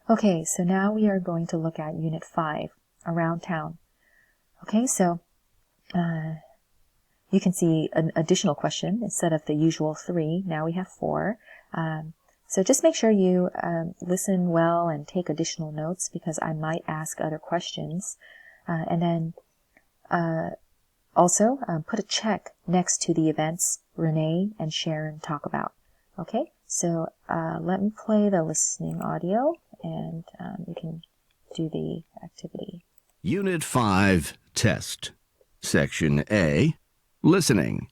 Okay, so now we are going to look at Unit 5, Around Town. Okay, so you can see an additional question. Instead of the usual 3, now we have 4. So just make sure you listen well and take additional notes because I might ask other questions. And then also put a check next to the events Renee and Sharon talk about. Okay, so let me play the listening audio and you can do the activity. Unit 5, Test. Section A, Listening.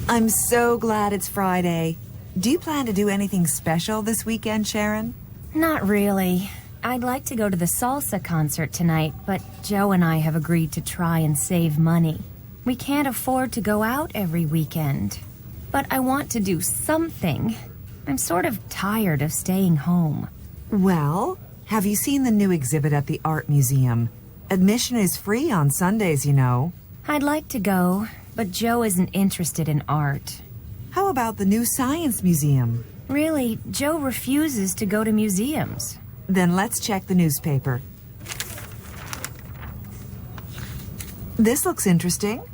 I'm so glad it's Friday. Do you plan to do anything special this weekend, Sharon? Not really. I'd like to go to the salsa concert tonight, but Joe and I have agreed to try and save money. We can't afford to go out every weekend. But I want to do something. I'm sort of tired of staying home. Well, have you seen the new exhibit at the Art Museum? Admission is free on Sundays, you know. I'd like to go, but Joe isn't interested in art. How about the new Science Museum? Really, Joe refuses to go to museums. Then let's check the newspaper. This looks interesting.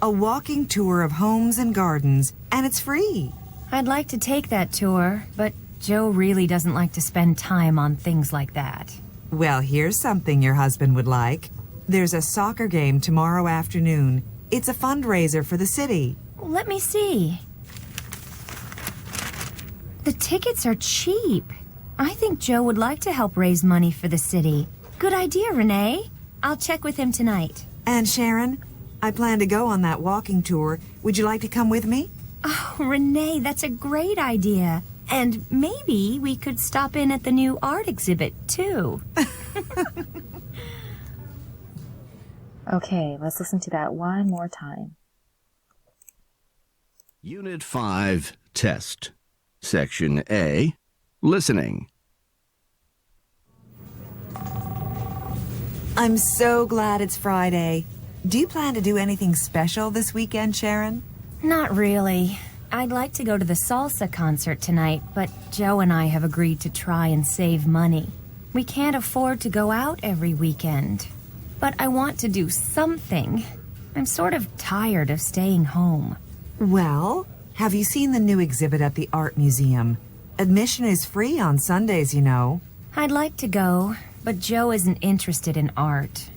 A walking tour of homes and gardens, and it's free. I'd like to take that tour, but Joe really doesn't like to spend time on things like that. Well, here's something your husband would like. There's a soccer game tomorrow afternoon. It's a fundraiser for the city. Let me see. The tickets are cheap. I think Joe would like to help raise money for the city. Good idea, Renee. I'll check with him tonight. And Sharon, I plan to go on that walking tour. Would you like to come with me? Oh, Renee, that's a great idea. And maybe we could stop in at the new art exhibit, too. Okay, let's listen to that one more time. Unit 5, Test. Section A, Listening. I'm so glad it's Friday. Do you plan to do anything special this weekend, Sharon? Not really. I'd like to go to the salsa concert tonight, but Joe and I have agreed to try and save money. We can't afford to go out every weekend. But I want to do something. I'm sort of tired of staying home. Well, have you seen the new exhibit at the Art Museum? Admission is free on Sundays, you know. I'd like to go, but Joe isn't interested in art.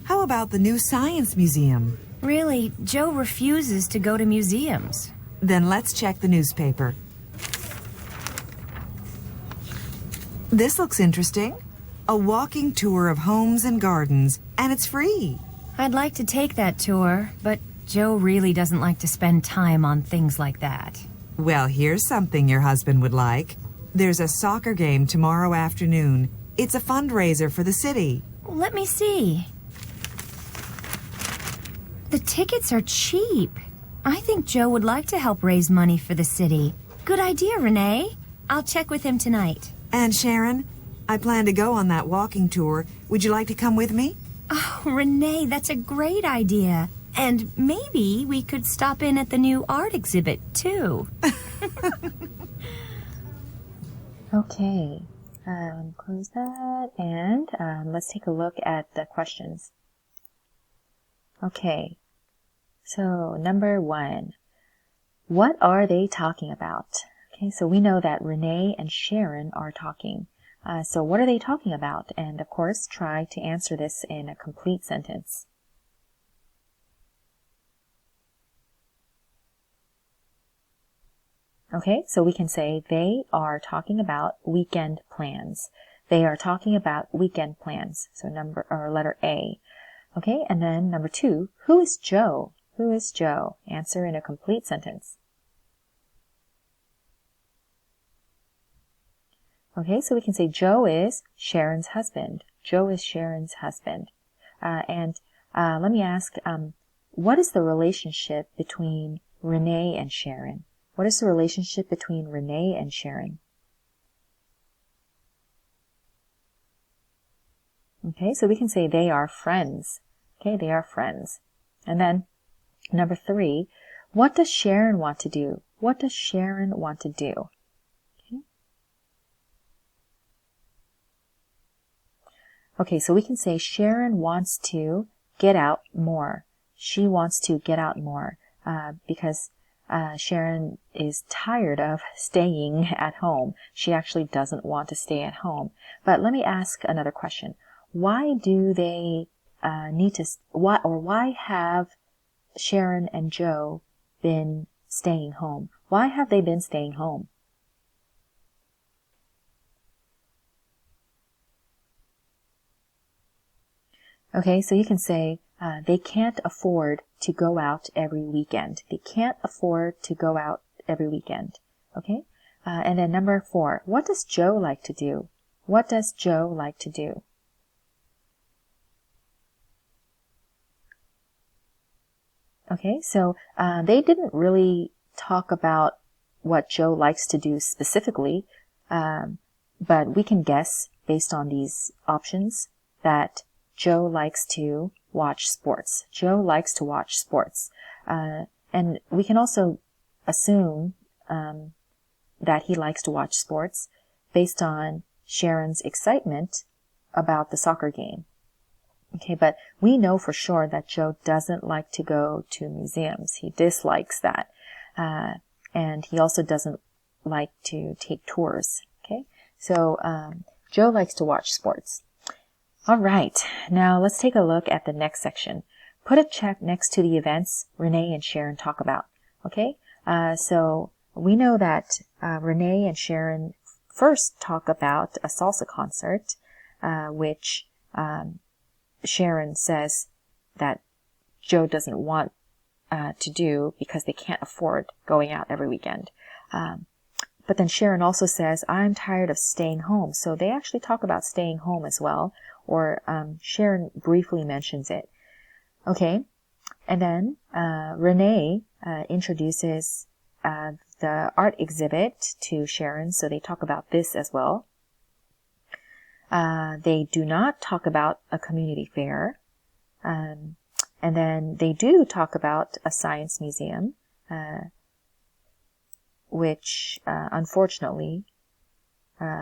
How about the new Science Museum? Really, Joe refuses to go to museums. Then let's check the newspaper. This looks interesting. A walking tour of homes and gardens, and it's free. I'd like to take that tour, but Joe really doesn't like to spend time on things like that. Well, here's something your husband would like. There's a soccer game tomorrow afternoon. It's a fundraiser for the city. Let me see. The tickets are cheap. I think Joe would like to help raise money for the city. Good idea, Renee. I'll check with him tonight. And Sharon, I plan to go on that walking tour. Would you like to come with me? Oh, Renee, that's a great idea. And maybe we could stop in at the new art exhibit, too. Okay, close that and let's take a look at the questions. Okay, so number 1, what are they talking about? Okay, so we know that Renee and Sharon are talking. So what are they talking about? And of course, try to answer this in a complete sentence. Okay, so we can say they are talking about weekend plans. They are talking about weekend plans. So letter A. Okay, and then number 2, who is Joe? Who is Joe? Answer in a complete sentence. Okay, so we can say Joe is Sharon's husband. Joe is Sharon's husband. Let me ask, what is the relationship between Renee and Sharon? What is the relationship between Renee and Sharon? Okay, so we can say they are friends. Okay, they are friends. And then number 3, what does Sharon want to do? What does Sharon want to do? Okay, Okay, so we can say Sharon wants to get out more. She wants to get out more because Sharon is tired of staying at home. She actually doesn't want to stay at home. But let me ask another question. Why do they why have Sharon and Joe been staying home? Why have they been staying home? Okay, so you can say they can't afford to go out every weekend. They can't afford to go out every weekend. Okay? And then number 4, what does Joe like to do? What does Joe like to do? Okay, so they didn't really talk about what Joe likes to do specifically, but we can guess based on these options that Joe likes to watch sports. Joe likes to watch sports. And we can also assume that he likes to watch sports based on Sharon's excitement about the soccer game. Okay, but we know for sure that Joe doesn't like to go to museums. He dislikes that. And he also doesn't like to take tours. Okay, so Joe likes to watch sports. All right, now let's take a look at the next section. Put a check next to the events Renee and Sharon talk about. Okay, so we know that Renee and Sharon first talk about a salsa concert, which Sharon says that Joe doesn't want to do because they can't afford going out every weekend. But then Sharon also says, I'm tired of staying home. So they actually talk about staying home as well, or Sharon briefly mentions it. Okay, and then Renee introduces the art exhibit to Sharon, so they talk about this as well. They do not talk about a community fair. And then they do talk about a science museum, which unfortunately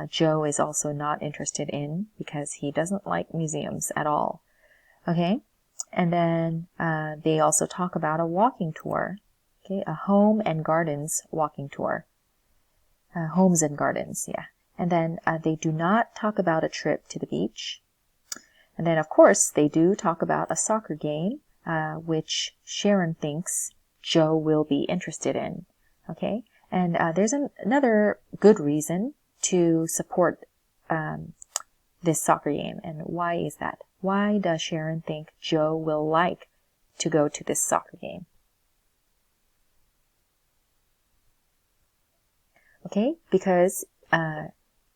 Joe is also not interested in because he doesn't like museums at all. Okay, and then they also talk about a walking tour, okay, a home and gardens walking tour. Homes and gardens, yeah. And then they do not talk about a trip to the beach. And then, of course, they do talk about a soccer game, which Sharon thinks Joe will be interested in. Okay? And there's another good reason to support this soccer game. And why is that? Why does Sharon think Joe will like to go to this soccer game? Okay? Because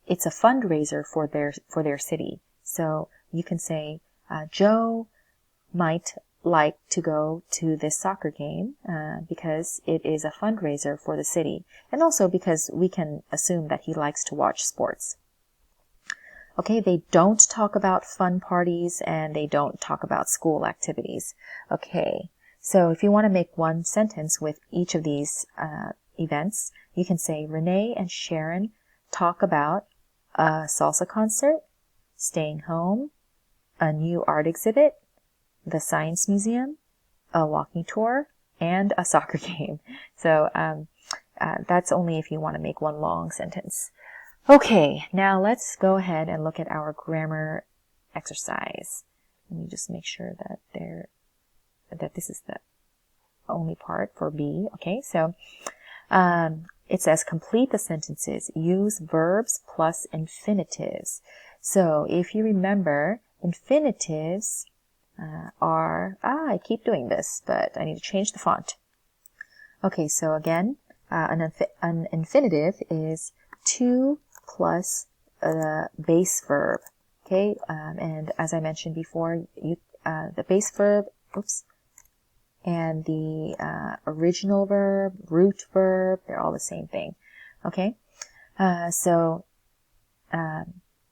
it's a fundraiser for their city. So you can say Joe might like to go to this soccer game because it is a fundraiser for the city, and also because we can assume that he likes to watch sports. Okay, they don't talk about fun parties and they don't talk about school activities. Okay, so if you want to make one sentence with each of these events, you can say Renee and Sharon talk about a salsa concert, staying home, a new art exhibit, the science museum, a walking tour, and a soccer game. So that's only if you want to make one long sentence. Okay, now let's go ahead and look at our grammar exercise. Let me just make sure that this is the only part for B. Okay, so it says complete the sentences. Use verbs plus infinitives. So if you remember, infinitives are, I keep doing this, but I need to change the font. Okay, so again, an infinitive is to plus the base verb. Okay, and as I mentioned before, the base verb, and the original verb, root verb, they're all the same thing. Okay, so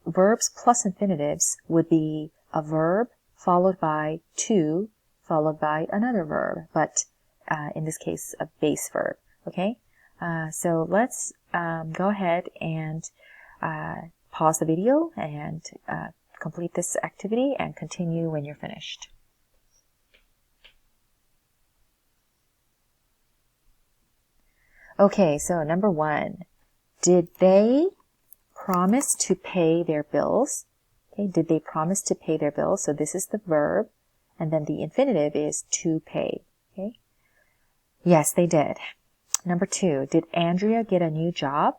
verbs plus infinitives would be a verb followed by to, followed by another verb, but in this case, a base verb. Okay, so let's go ahead and pause the video and complete this activity and continue when you're finished. Okay, so number 1. Did they promise to pay their bills? Okay, did they promise to pay their bills? So this is the verb, and then the infinitive is to pay. Okay. Yes, they did. Number 2. Did Andrea get a new job?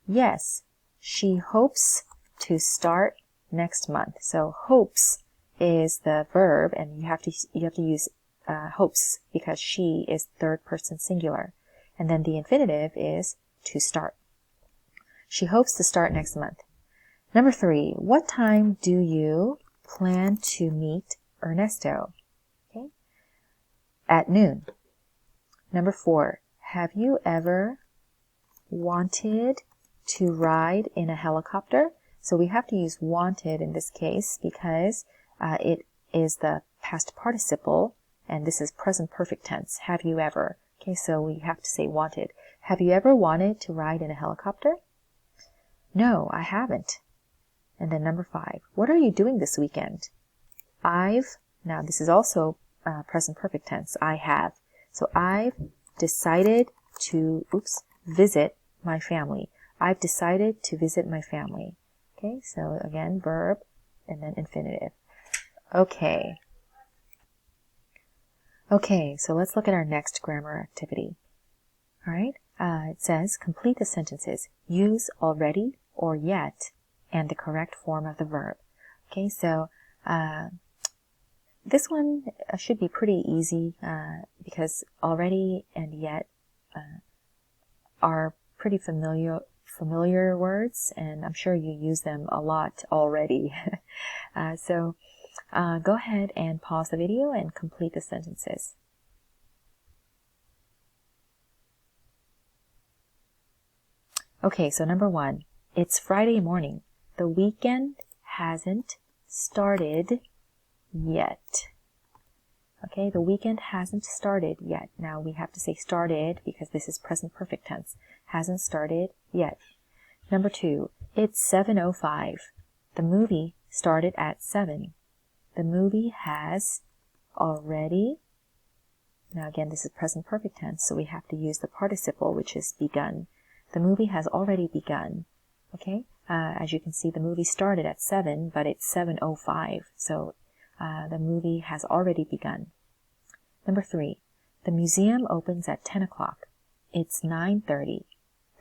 Yes, she hopes to start next month. So hopes is the verb, and you have to use hopes because she is third person singular. And then the infinitive is to start. She hopes to start next month. Number 3, what time do you plan to meet Ernesto? Okay. At noon. Number 4, have you ever wanted to ride in a helicopter? So we have to use wanted in this case because it is the past participle, and this is present perfect tense. Have you ever? Okay, so we have to say wanted. Have you ever wanted to ride in a helicopter? No, I haven't. And then number 5, what are you doing this weekend? Now this is also present perfect tense. I have. So I've decided to, visit my family. I've decided to visit my family. Okay, so again, verb and then infinitive. Okay. Okay, so let's look at our next grammar activity. All right, it says complete the sentences. Use already or yet and the correct form of the verb. Okay, so this one should be pretty easy because already and yet are pretty familiar words, and I'm sure you use them a lot already. So go ahead and pause the video and complete the sentences. Okay, so number 1, it's Friday morning. The weekend hasn't started yet. Okay, the weekend hasn't started yet. Now we have to say started because this is present perfect tense. Hasn't started yet. Number 2, it's 7:05. The movie started at 7. The movie has already, now again this is present perfect tense, so we have to use the participle, which is begun. The movie has already begun. Okay, as you can see, the movie started at 7, but it's 7:05, so the movie has already begun. Number 3, the museum opens at 10 o'clock. It's 9:30.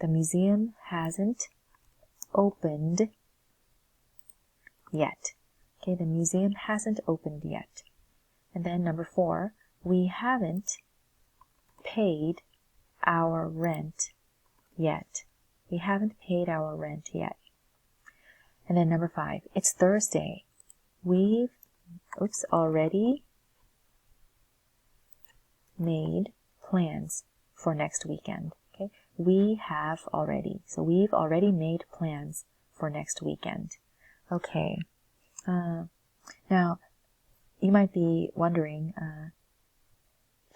The museum hasn't opened yet. Okay, the museum hasn't opened yet. And then number 4, we haven't paid our rent yet. We haven't paid our rent yet. And then number 5, it's Thursday. We've already made plans for next weekend. Okay, we have already. So we've already made plans for next weekend. Okay. Now, you might be wondering,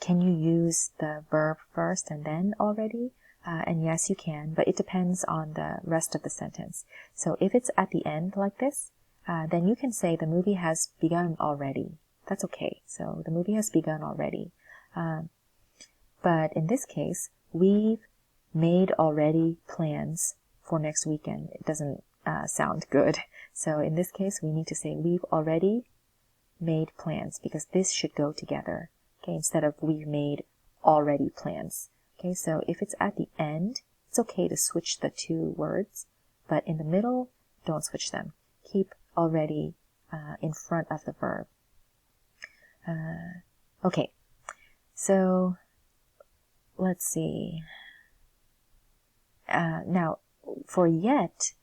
can you use the verb first and then already? And yes, you can, but it depends on the rest of the sentence. So if it's at the end like this, then you can say the movie has begun already. That's okay. So the movie has begun already. But in this case, we've made already plans for next weekend. It doesn't sound good. So in this case, we need to say we've already made plans because this should go together. Okay, instead of we've made already plans. Okay, so if it's at the end, it's okay to switch the two words, but in the middle, don't switch them. Keep already in front of the verb. Okay, so let's see. Now, for yet,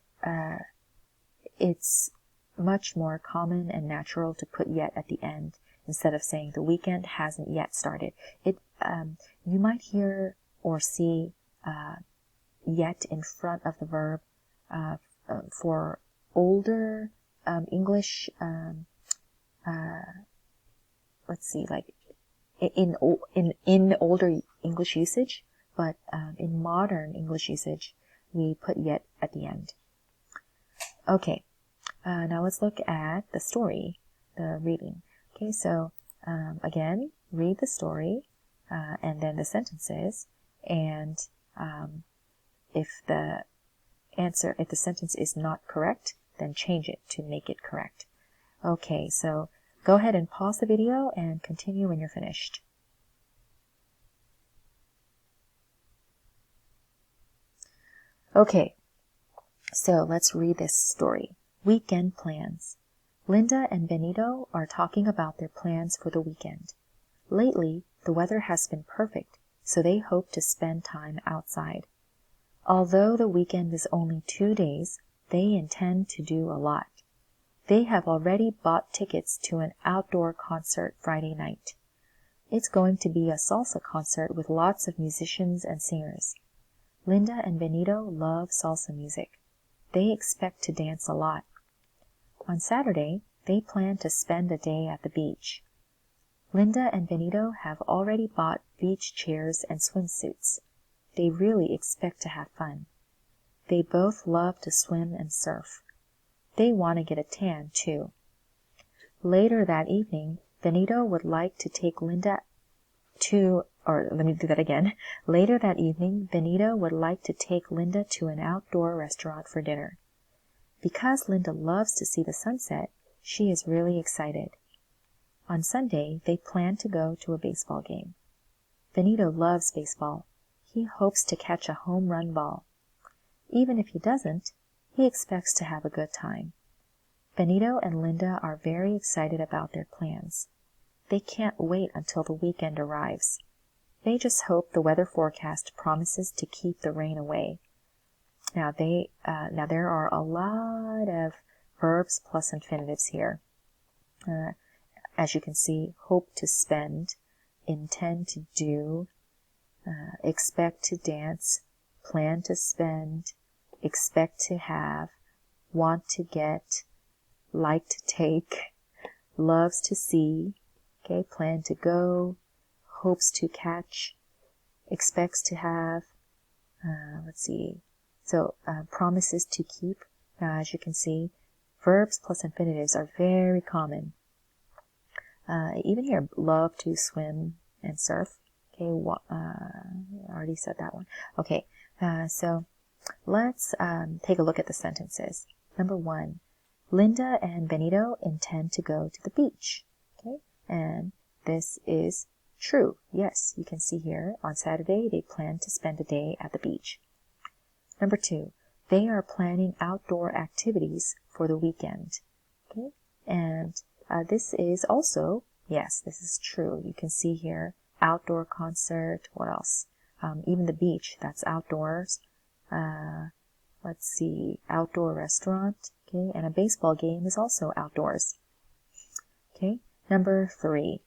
it's much more common and natural to put yet at the end instead of saying the weekend hasn't yet started. You might hear or see yet in front of the verb for older English. Let's see, like in older English usage, but in modern English usage, we put yet at the end. Okay, Now let's look at the story, the reading. Okay, so again, read the story and then the sentences, and if the sentence is not correct, then change it to make it correct. Okay, so go ahead and pause the video and continue when you're finished. Okay, so let's read this story. Weekend plans. Linda and Benito are talking about their plans for the weekend. Lately, the weather has been perfect, so they hope to spend time outside. Although the weekend is only 2 days, they intend to do a lot. They have already bought tickets to an outdoor concert Friday night. It's going to be a salsa concert with lots of musicians and singers. Linda and Benito love salsa music. They expect to dance a lot. On Saturday, they plan to spend a day at the beach. Linda and Benito have already bought beach chairs and swimsuits. They really expect to have fun. They both love to swim and surf. They want to get a tan, too. Later that evening, Benito would like to take Linda to, Later that evening, Benito would like to take Linda to an outdoor restaurant for dinner. Because Linda loves to see the sunset, she is really excited. On Sunday, they plan to go to a baseball game. Benito loves baseball. He hopes to catch a home run ball. Even if he doesn't, he expects to have a good time. Benito and Linda are very excited about their plans. They can't wait until the weekend arrives. They just hope the weather forecast promises to keep the rain away. Now there are a lot of verbs plus infinitives here. As you can see, hope to spend, intend to do, expect to dance, plan to spend, expect to have, want to get, like to take, loves to see, okay, plan to go, hopes to catch, expects to have, promises to keep. Now, as you can see, verbs plus infinitives are very common. Even here, love to swim and surf. Okay, I already said that one. Okay, so let's take a look at the sentences. Number 1, Linda and Benito intend to go to the beach. Okay, and this is true. Yes, you can see here, on Saturday, they plan to spend a day at the beach. Number 2, they are planning outdoor activities for the weekend. Okay, and this is also, yes, this is true. You can see here, outdoor concert, what else? Even the beach, that's outdoors. Let's see, outdoor restaurant, okay, and a baseball game is also outdoors. Okay, number 3,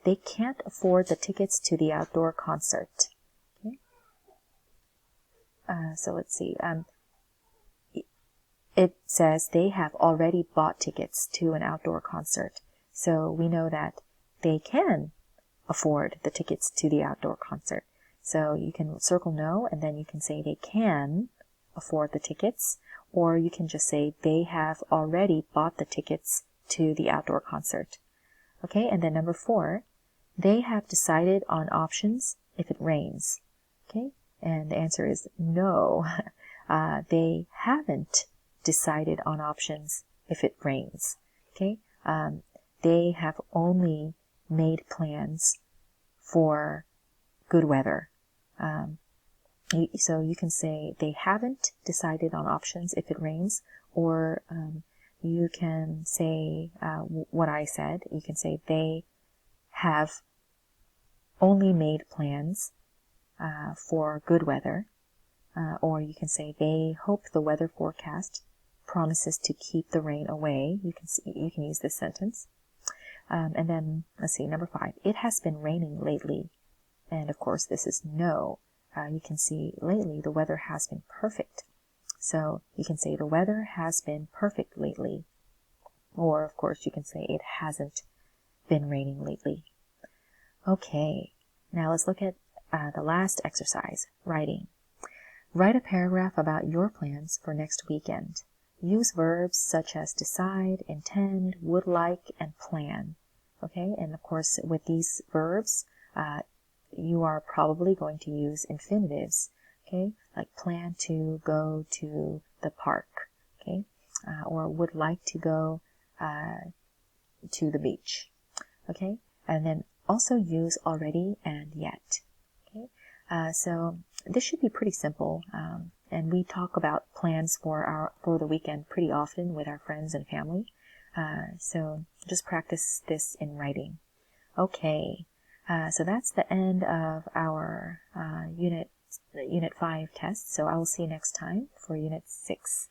they can't afford the tickets to the outdoor concert. Okay, so let's see, it says they have already bought tickets to an outdoor concert. So we know that they can afford the tickets to the outdoor concert. So you can circle no, and then you can say they can afford the tickets, or you can just say they have already bought the tickets to the outdoor concert. Okay, and then number 4, they have decided on options if it rains. Okay, and the answer is no. They haven't decided on options if it rains. Okay, they have only made plans for good weather. So you can say they haven't decided on options if it rains, or you can say what I said. You can say they have only made plans for good weather, or you can say they hope the weather forecast promises to keep the rain away. You can use this sentence. And then, let's see, number 5. It has been raining lately. And of course, this is no. You can see lately the weather has been perfect. So you can say the weather has been perfect lately. Or, of course, you can say it hasn't been raining lately. Okay, now let's look at the last exercise, writing. Write a paragraph about your plans for next weekend. use verbs such as decide, intend, would like, and plan. Okay, and of course with these verbs, you are probably going to use infinitives. Okay, like plan to go to the park. Okay, or would like to go to the beach. Okay, and then also use already and yet. Okay, so this should be pretty simple, and we talk about plans for the weekend pretty often with our friends and family. So just practice this in writing. Okay, so that's the end of our Unit 5 test. So I will see you next time for Unit 6.